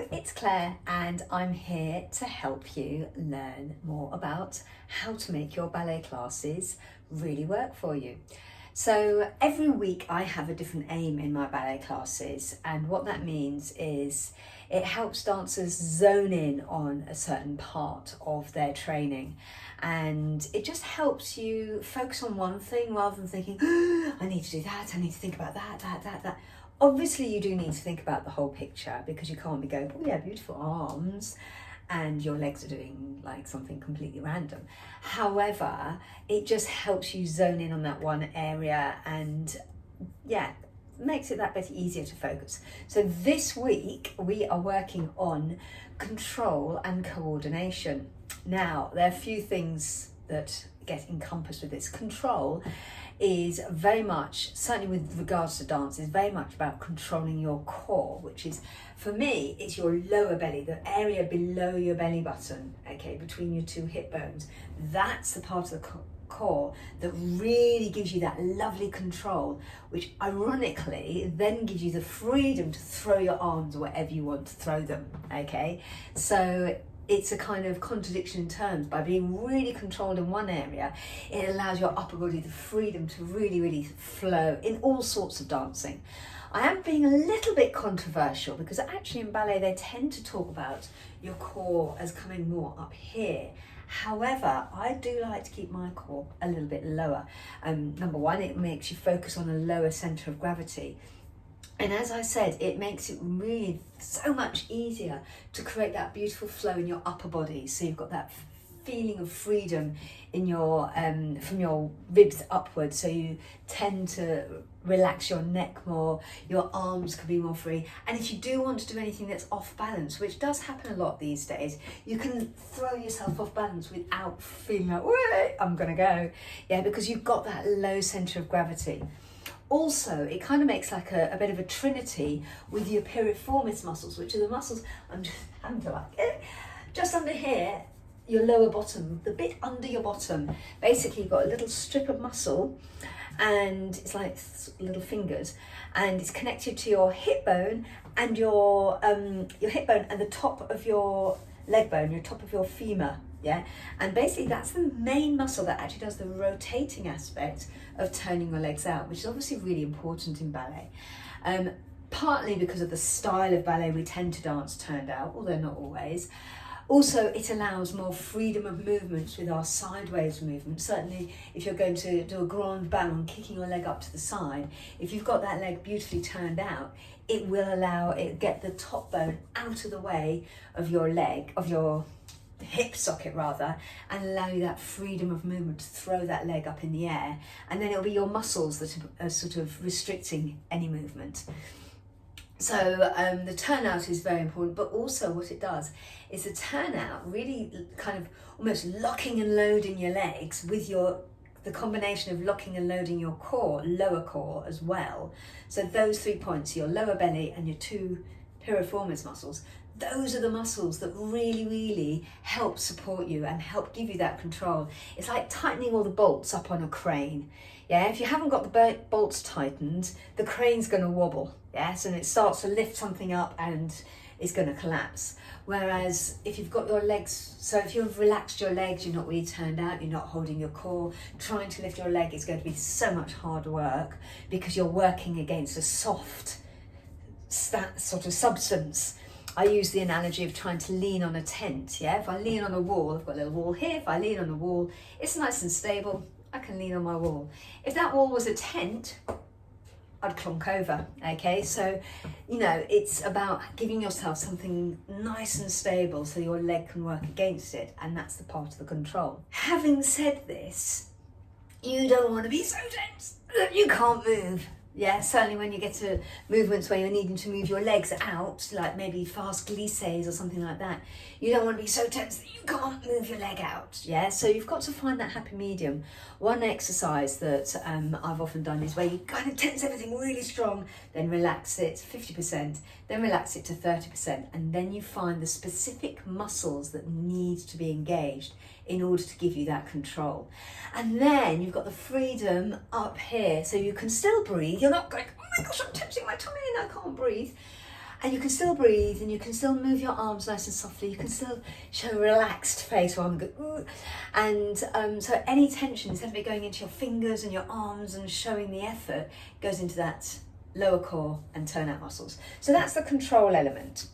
Hello, it's Claire and I'm here to help you learn more about how to make your ballet classes really work for you. So every week I have a different aim in my ballet classes, and what that means is it helps dancers zone in on a certain part of their training, and it just helps you focus on one thing rather than thinking, oh, I need to do that, I need to think about that. Obviously you do need to think about the whole picture, because you can't be going, oh yeah, beautiful arms, and your legs are doing like something completely random. However, it just helps you zone in on that one area, and yeah, makes it that bit easier to focus. So this week we are working on control and coordination. Now, there are a few things that get encompassed with this. Control is very much, certainly with regards to dance, is very much about controlling your core, which is, for me, it's your lower belly, the area below your belly button, okay, between your two hip bones. That's the part of the core that really gives you that lovely control, which ironically then gives you the freedom to throw your arms wherever you want to throw them, okay? So it's a kind of contradiction in terms. By being really controlled in one area, it allows your upper body the freedom to really flow in all sorts of dancing. I am being a little bit controversial, because actually in ballet they tend to talk about your core as coming more up here. However, I do like to keep my core a little bit lower. Number one, it makes you focus on a lower centre of gravity. And as I said, it makes it really so much easier to create that beautiful flow in your upper body. So you've got that feeling of freedom in your from your ribs upwards. So you tend to relax your neck more, your arms can be more free. And if you do want to do anything that's off balance, which does happen a lot these days, you can throw yourself off balance without feeling like, wait, I'm gonna go. Yeah, because you've got that low centre of gravity. Also, it kind of makes like a bit of a trinity with your piriformis muscles, which are the muscles, I'm just having to like, just under here, your lower bottom, the bit under your bottom. Basically, you've got a little strip of muscle, and it's like little fingers, and it's connected to your hip bone and your hip bone and the top of your leg bone, your top of your femur. Yeah, and basically that's the main muscle that actually does the rotating aspect of turning your legs out, which is obviously really important in ballet. Partly because of the style of ballet we tend to dance turned out, although not always. Also, it allows more freedom of movements with our sideways movement. Certainly, if you're going to do a grand ballon, kicking your leg up to the side, if you've got that leg beautifully turned out, it will allow it get the top bone out of the way of your leg, of your hip socket rather, and allow you that freedom of movement to throw that leg up in the air, and then it'll be your muscles that are sort of restricting any movement. So the turnout is very important, but also what it does is the turnout really kind of almost locking and loading your legs with the combination of locking and loading your core, lower core as well. So those 3 points, your lower belly and your two piriformis muscles, those are the muscles that really help support you and help give you that control. It's like tightening all the bolts up on a crane. Yeah, if you haven't got the bolts tightened, the crane's going to wobble. Yes, and it starts to lift something up and it's going to collapse. Whereas if you've got your legs, so if you've relaxed your legs, you're not really turned out, you're not holding your core, trying to lift your leg is going to be so much harder work, because you're working against a soft sort of substance. I use the analogy of trying to lean on a tent. Yeah, if I lean on a wall, I've got a little wall here. If I lean on a wall, it's nice and stable. I can lean on my wall. If that wall was a tent, I'd clonk over. Okay, so you know, it's about giving yourself something nice and stable so your leg can work against it, and that's the part of the control. Having said this, you don't want to be so tense that you can't move. Yeah, certainly when you get to movements where you're needing to move your legs out, like maybe fast glisses or something like that, you don't want to be so tense that you can't move your leg out. Yeah, so you've got to find that happy medium. One exercise that I've often done is where you kind of tense everything really strong, then relax it 50%, then relax it to 30%, and then you find the specific muscles that need to be engaged in order to give you that control. And then you've got the freedom up here, so you can still breathe. You're not going, oh my gosh, I'm tensing my tummy and I can't breathe. And you can still breathe, and you can still move your arms nice and softly. You can still show a relaxed face while I'm going, ooh. And so any tension, instead of it going into your fingers and your arms and showing the effort, goes into that lower core and turnout muscles. So that's the control element.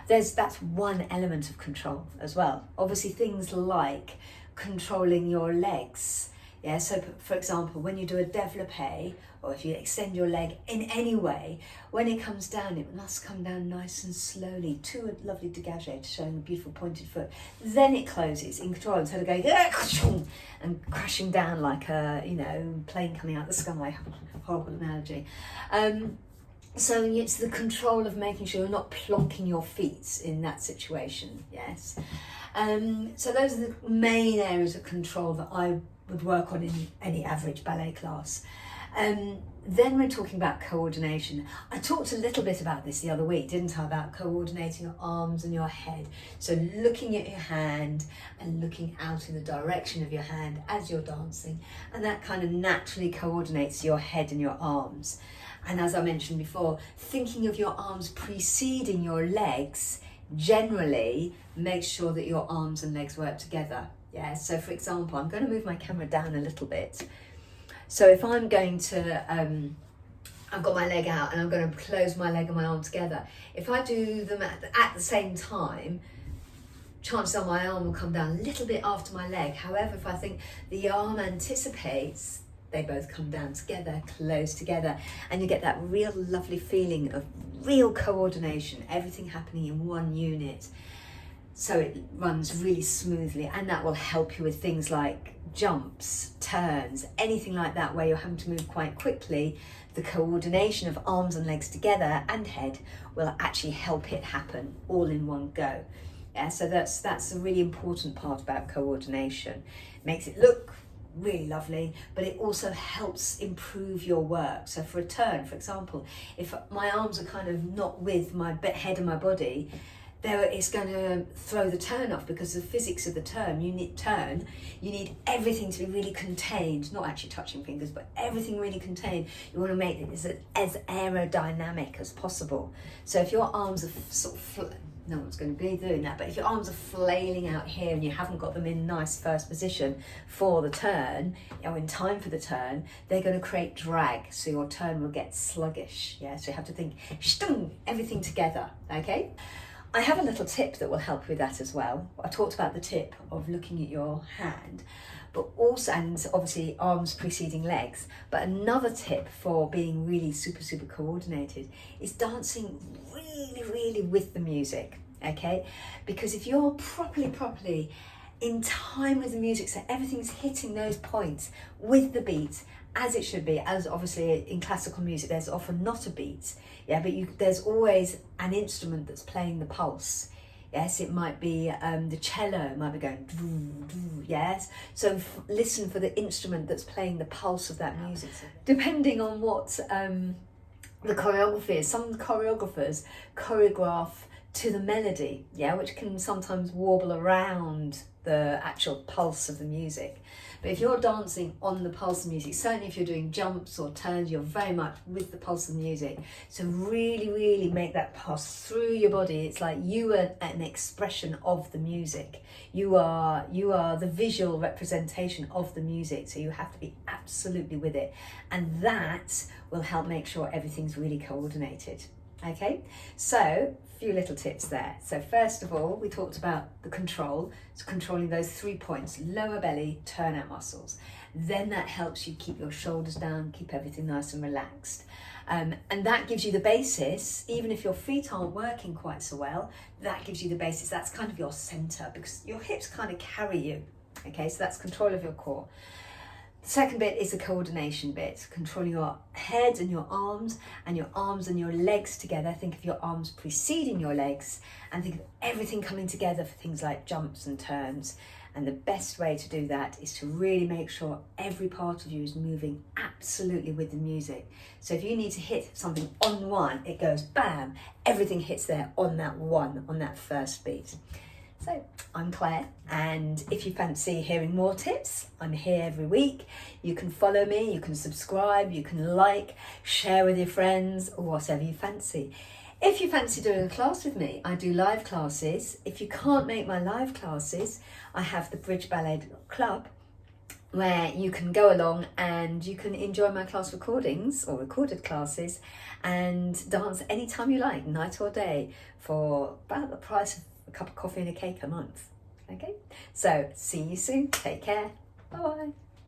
That's one element of control as well. Obviously things like controlling your legs. Yeah, so for example, when you do a développé, or if you extend your leg in any way, when it comes down, it must come down nice and slowly to a lovely dégagé, showing a beautiful pointed foot. Then it closes in control instead of going and crashing down like a, plane coming out of the sky. Horrible analogy. So it's the control of making sure you're not plonking your feet in that situation, yes. So those are the main areas of control that I would work on in any average ballet class. Then we're talking about coordination. I talked a little bit about this the other week, didn't I, about coordinating your arms and your head. So looking at your hand and looking out in the direction of your hand as you're dancing, and that kind of naturally coordinates your head and your arms. And as I mentioned before, thinking of your arms preceding your legs generally makes sure that your arms and legs work together. Yeah, so for example, I'm going to move my camera down a little bit. So if I'm going to, I've got my leg out and I'm going to close my leg and my arm together. If I do them at the same time, chances are my arm will come down a little bit after my leg. However, if I think the arm anticipates, they both come down together, close together, and you get that real lovely feeling of real coordination, everything happening in one unit. So it runs really smoothly, and that will help you with things like jumps, turns, anything like that where you're having to move quite quickly. The coordination of arms and legs together and head will actually help it happen all in one go. Yeah, so that's a really important part about coordination. It makes it look really lovely, but it also helps improve your work. So for a turn, for example, if my arms are kind of not with my head and my body, it's going to throw the turn off, because the physics of the turn, you need everything to be really contained, not actually touching fingers, but everything really contained. You want to make it as aerodynamic as possible. So if your arms are sort of, no one's going to be doing that, but if your arms are flailing out here and you haven't got them in nice first position for the turn, in time for the turn, they're going to create drag, so your turn will get sluggish. Yeah, so you have to think, everything together, okay? I have a little tip that will help with that as well. I talked about the tip of looking at your hand, but also, and obviously arms preceding legs, but another tip for being really super, super coordinated is dancing really, really with the music, okay? Because if you're properly in time with the music, so everything's hitting those points with the beat, as it should be, as obviously in classical music there's often not a beat, yeah, but there's always an instrument that's playing the pulse. Yes, it might be the cello might be going doo, doo, yes, so listen for the instrument that's playing the pulse of that music, depending on what the choreography is. Some choreographers choreograph to the melody, yeah, which can sometimes warble around the actual pulse of the music. But if you're dancing on the pulse of music, certainly if you're doing jumps or turns, you're very much with the pulse of the music. So really, really make that pass through your body. It's like you are an expression of the music. You are the visual representation of the music. So you have to be absolutely with it. And that will help make sure everything's really coordinated. Okay, so a few little tips there. So first of all, we talked about the control, so controlling those 3 points, lower belly, turnout muscles. Then that helps you keep your shoulders down, keep everything nice and relaxed. And that gives you the basis, even if your feet aren't working quite so well, that gives you the basis. That's kind of your center, because your hips kind of carry you. Okay, so that's control of your core. The second bit is the coordination bit, controlling your head and your arms and your legs together. Think of your arms preceding your legs and think of everything coming together for things like jumps and turns. And the best way to do that is to really make sure every part of you is moving absolutely with the music. So if you need to hit something on one, it goes bam, everything hits there on that one, on that first beat. So I'm Claire, and if you fancy hearing more tips, I'm here every week. You can follow me, you can subscribe, you can like, share with your friends, or whatever you fancy. If you fancy doing a class with me, I do live classes. If you can't make my live classes, I have the Bridge Ballet Club, where you can go along and you can enjoy my class recordings or recorded classes and dance anytime you like, night or day, for about the price of a cup of coffee and a cake a month. Okay, so see you soon. Take care. Bye bye.